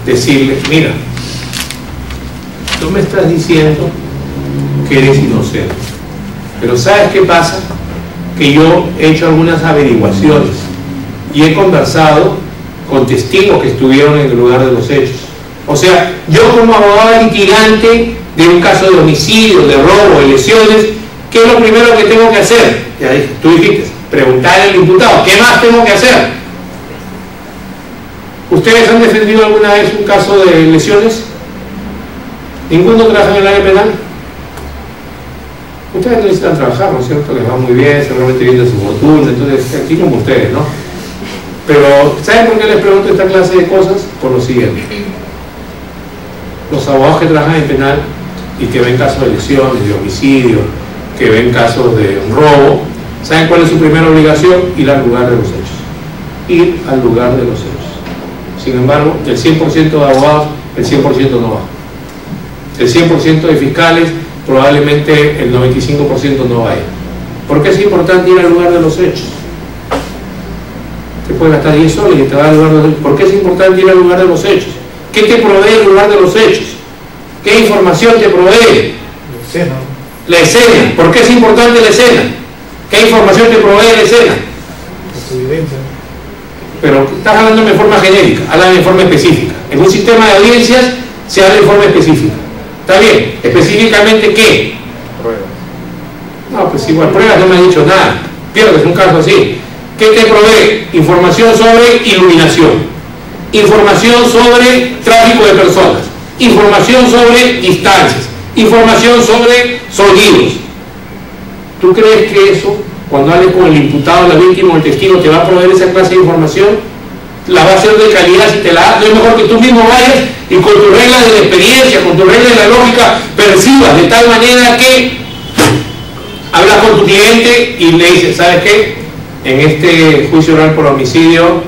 decirle, mira, tú me estás diciendo que eres inocente, pero ¿sabes qué pasa? Que yo he hecho algunas averiguaciones y he conversado con testigos que estuvieron en el lugar de los hechos. O sea, yo como abogado litigante de un caso de homicidio, de robo, de lesiones, ¿qué es lo primero que tengo que hacer? Ya dije, tú dijiste, preguntarle al imputado, ¿qué más tengo que hacer? ¿Ustedes han defendido alguna vez un caso de lesiones? ¿Ninguno trabaja en el área penal? Ustedes no necesitan trabajar, ¿no es cierto? Les va muy bien, seguramente viene su fortuna, entonces aquí como ustedes, ¿no? Pero, ¿saben por qué les pregunto esta clase de cosas? Por lo siguiente. Los abogados que trabajan en penal y que ven casos de lesiones, de homicidio, que ven casos de un robo, ¿saben cuál es su primera obligación? Ir al lugar de los hechos. Ir al lugar de los hechos. Sin embargo, el 100% de abogados, el 100% no va. El 100% de fiscales, probablemente el 95% no vaya. ¿Por qué es importante ir al lugar de los hechos? Te puedes gastar 10 soles y te va al lugar de los hechos. ¿Por qué es importante ir al lugar de los hechos? ¿Qué te provee el lugar de los hechos? ¿Qué información te provee? La escena. La escena. ¿Por qué es importante la escena? ¿Qué información te provee la escena? La evidencia. Pero estás hablando de forma genérica, habla de forma específica. En un sistema de audiencias se habla de forma específica. ¿Está bien? ¿Específicamente qué? Pruebas. No, pues igual, pruebas no me han dicho nada. Pierdes un caso así. ¿Qué te provee? Información sobre iluminación, información sobre tráfico de personas, información sobre distancias, información sobre sonidos. ¿Tú crees que eso, cuando hables con el imputado, la víctima o el testigo, te va a proveer esa clase de información? ¿La va a hacer de calidad si te la da? No es mejor que tú mismo vayas y con tus reglas de la experiencia, con tus reglas de la lógica, percibas de tal manera que hablas con tu cliente y le dices, ¿sabes qué? En este juicio oral por homicidio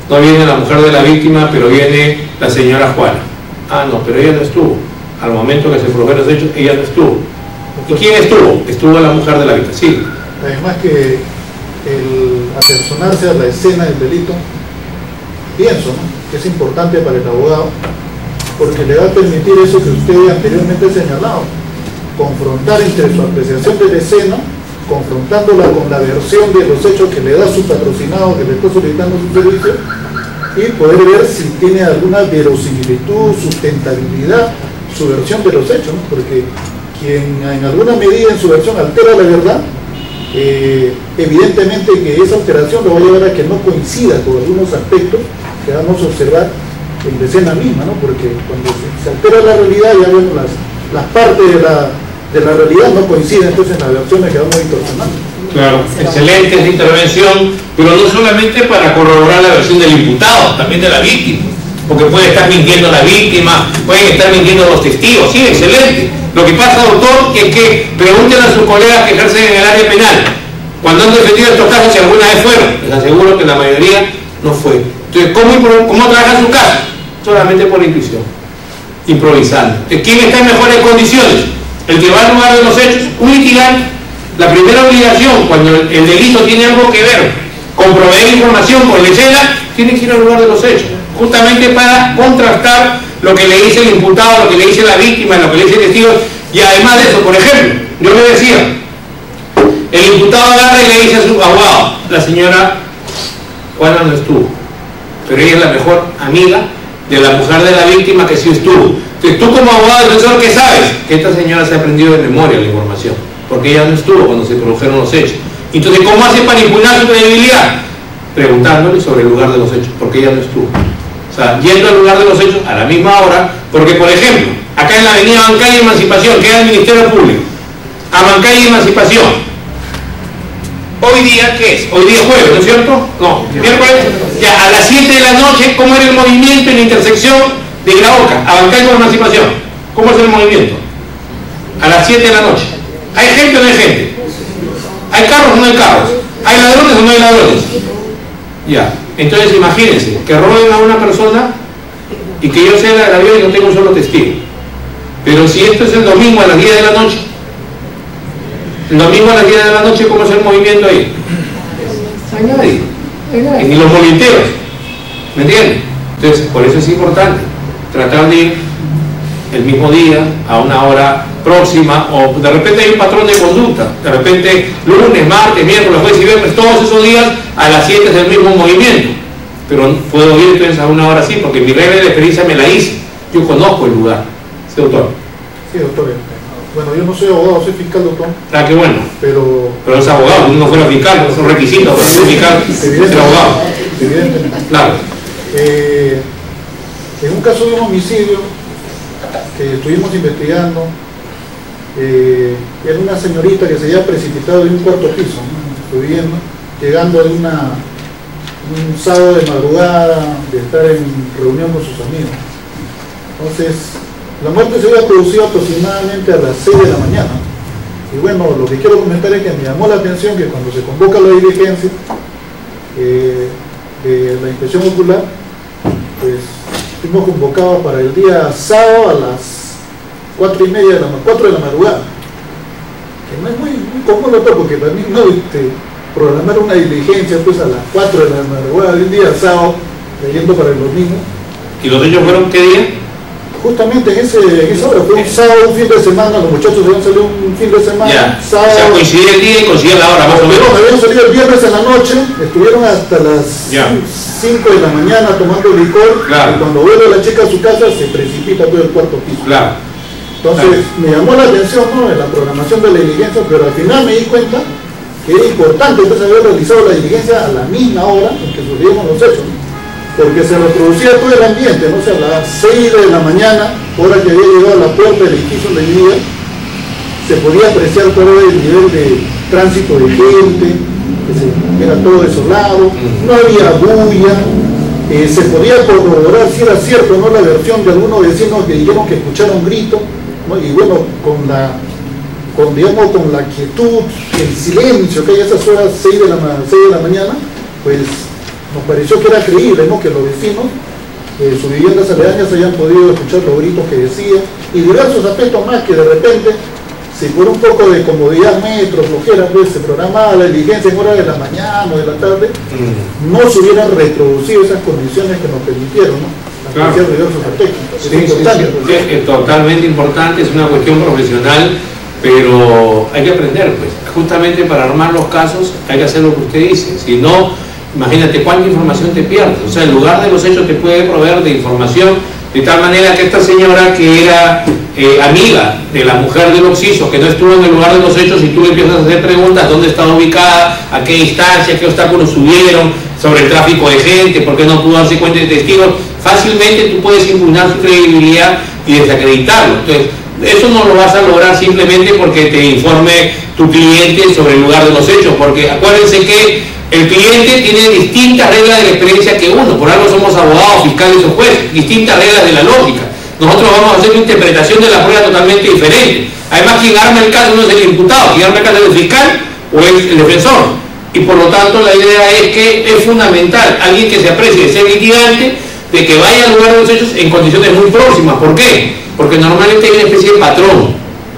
no viene la mujer de la víctima, pero viene la señora Juana. Ah, no, pero ella no estuvo. Al momento que se produjeron los hechos, ella no estuvo. ¿Y quién estuvo? Estuvo la mujer de la víctima. Sí. Además que el apersonarse a la escena del delito, pienso, ¿no?, que es importante para el abogado, porque le va a permitir eso que usted anteriormente ha señalado, confrontar entre su apreciación de la escena, confrontándola con la versión de los hechos que le da su patrocinado, que le está solicitando su servicio, y poder ver si tiene alguna verosimilitud, sustentabilidad, su versión de los hechos, ¿no? Porque quien en alguna medida en su versión altera la verdad, evidentemente que esa alteración lo va a llevar a que no coincida con algunos aspectos que vamos a observar en la escena misma, ¿no? Porque cuando se altera la realidad, ya vemos las partes de la realidad no coinciden entonces en las versiones que vamos distorsionando. Claro, excelente esa intervención, pero no solamente para corroborar la versión del imputado, también de la víctima, porque puede estar mintiendo la víctima, pueden estar mintiendo los testigos. Sí, excelente. Lo que pasa, doctor, es que pregunten a sus colegas que ejercen en el área penal cuando han defendido estos casos si alguna vez fueron. Les aseguro que la mayoría no fue. Entonces, ¿cómo trabaja su caso? Solamente por intuición, improvisando. Entonces, ¿quién está en mejores condiciones? El que va al lugar de los hechos, un litigante. La primera obligación, cuando el delito tiene algo que ver con proveer información con la escena, tiene que ir al lugar de los hechos, justamente para contrastar lo que le dice el imputado, lo que le dice la víctima, lo que le dice el testigo. Y además de eso, por ejemplo, yo le decía, el imputado agarra y le dice a su abogado, la señora Juana no estuvo, pero ella es la mejor amiga de la mujer de la víctima que sí estuvo. Entonces, tú como abogado defensor, ¿qué sabes? Que esta señora se ha aprendido de memoria la información, porque ella no estuvo cuando se produjeron los hechos. Entonces, ¿cómo hace para impugnar su credibilidad? Preguntándole sobre el lugar de los hechos, porque ella no estuvo. O sea, yendo al lugar de los hechos a la misma hora, porque, por ejemplo, acá en la avenida Bancay y Emancipación, queda el Ministerio Público, a Bancay y Emancipación. Hoy día, ¿qué es? Hoy día es jueves, ¿no es cierto? No, miércoles. Ya, a las 7 de la noche, ¿cómo era el movimiento en la intersección de Graoca, a Bancay con Emancipación? ¿Cómo es el movimiento? A las 7 de la noche. ¿Hay gente o no hay gente? ¿Hay carros o no hay carros? ¿Hay ladrones o no hay ladrones? Ya, entonces imagínense que roben a una persona y que yo sea el agraviado y no tengo un solo testigo. Pero si esto es el domingo a las 10 de la noche, el domingo a las 10 de la noche, ¿cómo es el movimiento ahí? No hay nadie, ni los movimienteros, ¿me entienden? Entonces, por eso es importante tratar de ir el mismo día, a una hora próxima, o de repente hay un patrón de conducta, de repente lunes, martes, miércoles, jueves y viernes, todos esos días a las 7 es el mismo movimiento, pero puedo ir entonces a una hora así, porque mi regla de experiencia me la hice, yo conozco el lugar. ¿Sí, doctor? Sí, doctor. Bueno, yo no soy abogado, soy fiscal, doctor. Ah, qué bueno. Pero es abogado, uno no fuera fiscal, no es un requisito para ser fiscal, ser abogado. Evidentemente. Claro. En un caso de un homicidio que estuvimos investigando, era una señorita que se había precipitado de un cuarto piso, ¿no? Subiendo, llegando de un sábado de madrugada, de estar en reunión con sus amigos. Entonces, la muerte se había producido aproximadamente a las 6 de la mañana. Y bueno, lo que quiero comentar es que me llamó la atención que cuando se convoca la diligencia de la inspección ocular, pues fuimos convocados para el día sábado a las 4 de la madrugada. Que no es muy común, doctor, porque para mí no programar una diligencia pues a las 4 de la madrugada de un día sábado, leyendo para el domingo. ¿Y los hechos fueron qué día? Justamente en esa hora, fue un sábado, un fin de semana, los muchachos habían salido un fin de semana, ya. sábado. O sea, coincidía el día y coincidía la hora, más o menos. Habían salido el viernes en la noche, estuvieron hasta las 5 de la mañana tomando licor, claro. Y cuando vuelve la chica a su casa se precipita todo el cuarto piso. Claro. Entonces, me llamó la atención, ¿no?, en la programación de la diligencia, pero al final me di cuenta que era importante pues, haber realizado la diligencia a la misma hora en que sucedieron los hechos, ¿no? Porque se reproducía todo el ambiente, ¿no? O sea, a las 6 de la mañana, hora que había llegado a la puerta del edificio donde vivía, se podía apreciar todo el nivel de tránsito de gente, que era todo desolado, no había bulla, se podía corroborar si era cierto o no la versión de algunos vecinos que dijeron que escucharon gritos, ¿no? Y bueno, con la quietud, el silencio que hay a esas horas 6 de la mañana, pues nos pareció que era creíble, ¿no?, que los vecinos de sus viviendas aledañas hayan podido escuchar los gritos que decían y diversos aspectos más que de repente, si por un poco de comodidad, metro, flojera, pues se programaba la diligencia en hora de la mañana o de la tarde, no se hubieran reproducido esas condiciones que nos permitieron, ¿no?, apreciar diversos aspectos. Sí, es totalmente importante, es una cuestión profesional, pero hay que aprender, pues, justamente para armar los casos hay que hacer lo que usted dice, si no, imagínate cuánta información te pierdes. O sea, el lugar de los hechos te puede proveer de información de tal manera que esta señora que era amiga de la mujer del occiso, que no estuvo en el lugar de los hechos, y tú le empiezas a hacer preguntas, ¿dónde estaba ubicada? ¿A qué distancia? ¿Qué obstáculos subieron? Sobre el tráfico de gente, ¿por qué no pudo darse cuenta de testigos? Fácilmente tú puedes impugnar su credibilidad y desacreditarlo. Entonces, eso no lo vas a lograr simplemente porque te informe tu cliente sobre el lugar de los hechos, porque acuérdense que el cliente tiene distintas reglas de la experiencia que uno, por algo somos abogados, fiscales o jueces, distintas reglas de la lógica. Nosotros vamos a hacer una interpretación de la prueba totalmente diferente. Además, quien arma el caso no es el imputado, quien arma el caso es el fiscal o el defensor. Y por lo tanto la idea es que es fundamental alguien que se aprecie de ser litigante, de que vaya al lugar de los hechos en condiciones muy próximas. ¿Por qué? Porque normalmente hay una especie de patrón,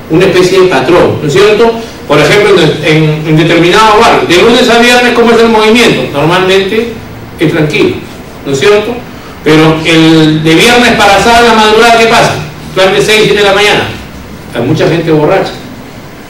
¿no es cierto? Por ejemplo, en determinado barrio, de lunes a viernes, ¿cómo es el movimiento? Normalmente es tranquilo, ¿no es cierto? Pero el de viernes para sábado a la madrugada, ¿qué pasa? Plan de 6, 7 de la mañana, hay mucha gente borracha.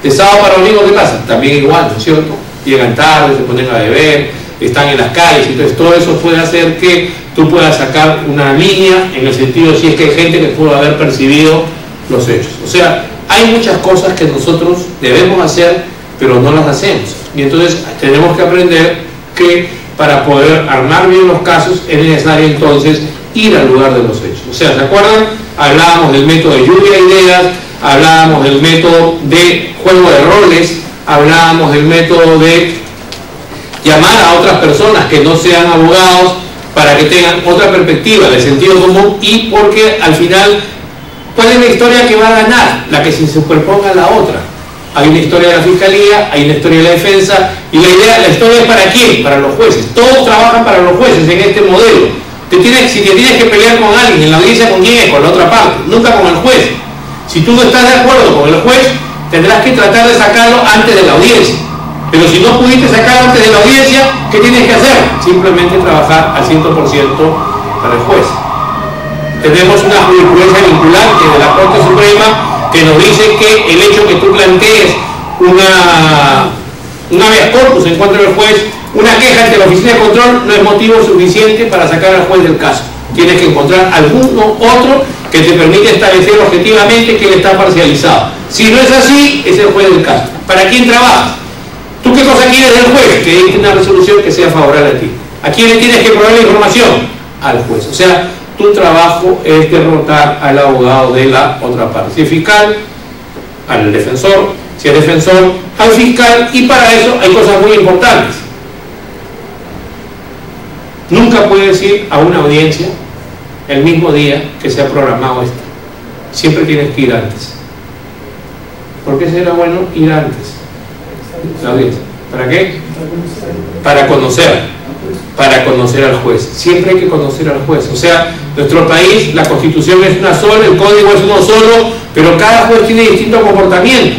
De sábado para domingo, ¿qué pasa? También igual, ¿no es cierto? Llegan tarde, se ponen a beber, están en las calles, entonces todo eso puede hacer que tú puedas sacar una línea en el sentido si es que hay gente que pudo haber percibido los hechos. O sea, hay muchas cosas que nosotros debemos hacer, pero no las hacemos. Y entonces tenemos que aprender que para poder armar bien los casos es necesario entonces ir al lugar de los hechos. O sea, ¿se acuerdan? Hablábamos del método de lluvia de ideas, hablábamos del método de juego de roles, hablábamos del método de llamar a otras personas que no sean abogados para que tengan otra perspectiva del sentido común, y porque al final, ¿cuál es la historia que va a ganar? La que se superponga a la otra. Hay una historia de la fiscalía, hay una historia de la defensa, y la historia es para quién, para los jueces. Todos trabajan para los jueces en este modelo. Si te tienes que pelear con alguien en la audiencia, ¿con quién es? Con la otra parte, nunca con el juez. Si tú no estás de acuerdo con el juez, tendrás que tratar de sacarlo antes de la audiencia. Pero si no pudiste sacarlo antes de la audiencia, ¿qué tienes que hacer? Simplemente trabajar al 100% para el juez. tenemos una jurisprudencia vinculante de la Corte Suprema que nos dice que el hecho que tú plantees un habeas corpus en contra del juez, una queja ante la oficina de control, no es motivo suficiente para sacar al juez del caso. Tienes que encontrar alguno otro que te permite establecer objetivamente que él está parcializado. Si no es así, es el juez del caso. ¿Para quién trabajas? ¿Tú qué cosa quieres del juez? Que dicte una resolución que sea favorable a ti. ¿A quién le tienes que proveer la información? Al juez. O sea, tu trabajo es derrotar al abogado de la otra parte. Si es fiscal, al defensor. Si es defensor, al fiscal. Y para eso hay cosas muy importantes. Nunca puedes ir a una audiencia el mismo día que se ha programado esta. Siempre tienes que ir antes. ¿Por qué será bueno ir antes? La audiencia. ¿Para qué? Para conocer al juez. Siempre hay que conocer al juez. O sea, nuestro país, la Constitución es una sola, el Código es uno solo, pero cada juez tiene distinto comportamiento.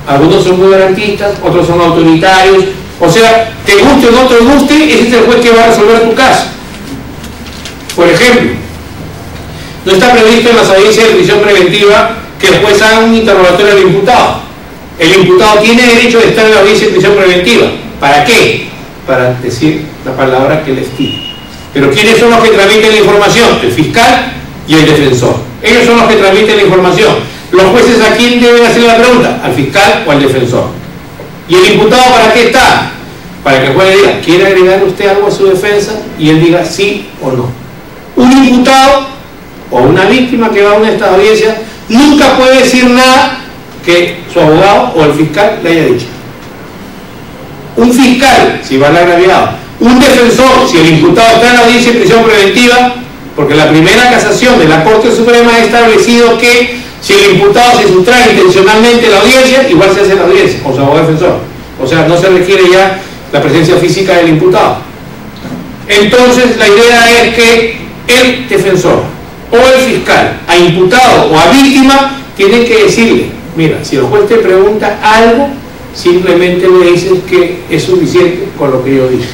Algunos son muy garantistas, otros son autoritarios. O sea, te guste o no te guste, ese es el juez que va a resolver tu caso. Por ejemplo, no está previsto en las audiencias de prisión preventiva que el juez haga un interrogatorio al imputado. El imputado tiene derecho de estar en la audiencia de prisión preventiva. ¿Para qué? Para decir la palabra que le estime. Pero ¿quiénes son los que transmiten la información? El fiscal y el defensor. Ellos son los que transmiten la información. Los jueces, ¿a quién deben hacer la pregunta? ¿Al fiscal o al defensor? ¿Y el imputado para qué está? Para que el juez le diga, ¿quiere agregar usted algo a su defensa? Y él diga sí o no. Un imputado o una víctima que va a una de estas audiencias nunca puede decir nada que su abogado o el fiscal le haya dicho. Un fiscal, si va al agraviado, un defensor, si el imputado está en la audiencia de prisión preventiva, porque la primera casación de la Corte Suprema ha establecido que si el imputado se sustrae intencionalmente de la audiencia, igual se hace la audiencia con su abogado defensor. O sea, no se requiere ya la presencia física del imputado. Entonces, la idea es que el defensor o el fiscal, a imputado o a víctima, tienen que decirle, mira, si el juez te pregunta algo, simplemente le dices que es suficiente con lo que yo dije.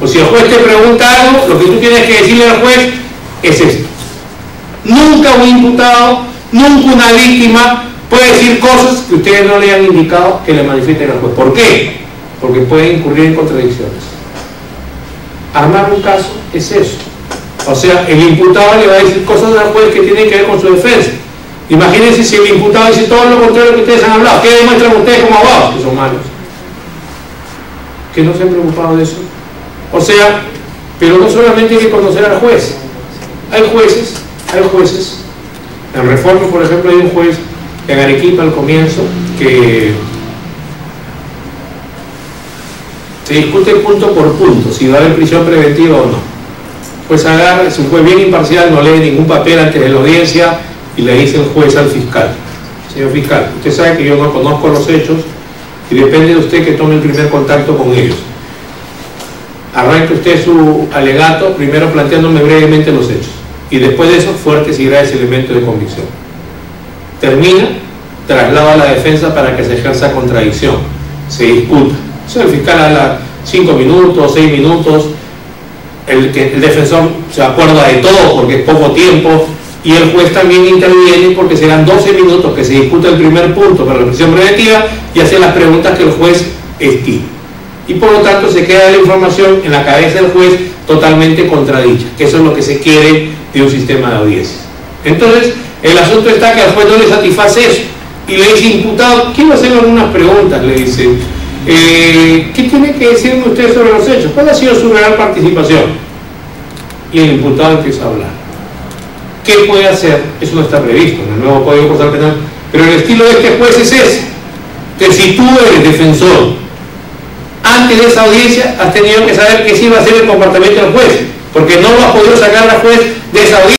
O si el juez te pregunta algo, lo que tú tienes que decirle al juez es esto. Nunca un imputado, nunca una víctima puede decir cosas que ustedes no le han indicado que le manifiesten al juez. ¿Por qué? Porque puede incurrir en contradicciones. Armar un caso es eso. O sea, el imputado le va a decir cosas al juez que tienen que ver con su defensa. Imagínense si el imputado dice todo lo contrario que ustedes han hablado. ¿Qué demuestran ustedes como abogados? Que son malos. Que no se han preocupado de eso. O sea, pero no solamente hay que conocer al juez. Hay jueces. En Reforma, por ejemplo, hay un juez en Arequipa al comienzo que se discute punto por punto si va a haber prisión preventiva o no. Pues agarra, es un juez bien imparcial, no lee ningún papel antes de la audiencia y le dice el juez al fiscal: señor fiscal, usted sabe que yo no conozco los hechos y depende de usted que tome el primer contacto con ellos. Arranque usted su alegato primero planteándome brevemente los hechos y después de eso fuertes y graves elementos de convicción. Termina, traslada a la defensa para que se ejerza contradicción, se discuta. O sea, el fiscal habla 5 minutos, 6 minutos, el defensor se acuerda de todo porque es poco tiempo y el juez también interviene porque serán 12 minutos que se discuta el primer punto para la prisión preventiva y hace las preguntas que el juez estime. Y por lo tanto se queda la información en la cabeza del juez totalmente contradicha, que eso es lo que se quiere de un sistema de audiencias. Entonces, el asunto está que al juez no le satisface eso y le dice: imputado, quiero hacerle algunas preguntas, le dice, ¿qué tiene que decirme usted sobre los hechos? ¿Cuál ha sido su real participación? Y el imputado empieza a hablar. ¿Qué puede hacer? Eso no está previsto en el nuevo Código Procesal Penal, pero el estilo de este juez es ese. Que si tú eres defensor, antes de esa audiencia has tenido que saber qué sí iba a ser el comportamiento del juez, porque no lo has podido sacar al juez de esa audiencia.